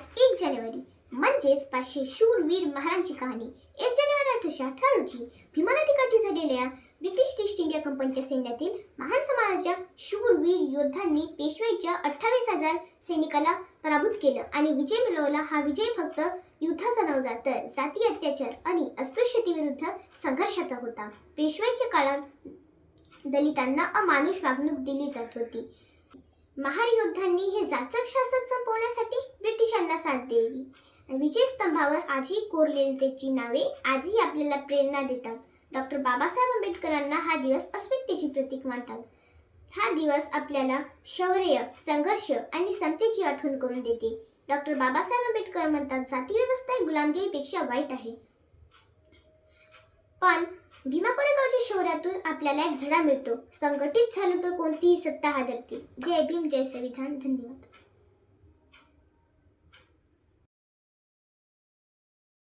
आज 1 जानेवारी म्हणजेच 500 शूरवीर महारांची कहाणी. 1 जानेवारी 1818 रोजी भीमा नदीकाठी झालेल्या ब्रिटिश ईस्ट इंडिया कंपनीच्या सैन्यातील महान समाजाच्या शूरवीर योद्धांनी पेशवाईच्या 28,000 सैनिकाला पराभूत केलं आणि विजय मिळवला. हा विजय फक्त युद्धाचा नव्हता, तर जाती अत्याचार आणि अस्पृश्यतेविरुद्ध संघर्षाचा होता. पेशवाईच्या काळात दलितांना अमानुष वागणूक दिली जात होती. महार योद्धांनी हे जाचक शासक संपवण्यासाठी ब्रिटिशांना साथ दिली. विजय स्तंभावर आजही कोरलेली त्याची नावे आजही आपल्याला प्रेरणा देतात. डॉक्टर बाबासाहेब आंबेडकरांना हा दिवस अस्मितेचे प्रतीक मानतात. हा दिवस आपल्याला शौर्य, संघर्ष आणि समतेची आठवण करून देते. डॉक्टर बाबासाहेब आंबेडकर म्हणतात, जाती व्यवस्था ही गुलामगिरीपेक्षा वाईट आहे. पण भीमा कोरेगावच्या शौर्यातून आपल्याला एक धडा मिळतो. संघटित झालो तर कोणतीही सत्ता हादरते. जय भीम, जय संविधान. धन्यवाद.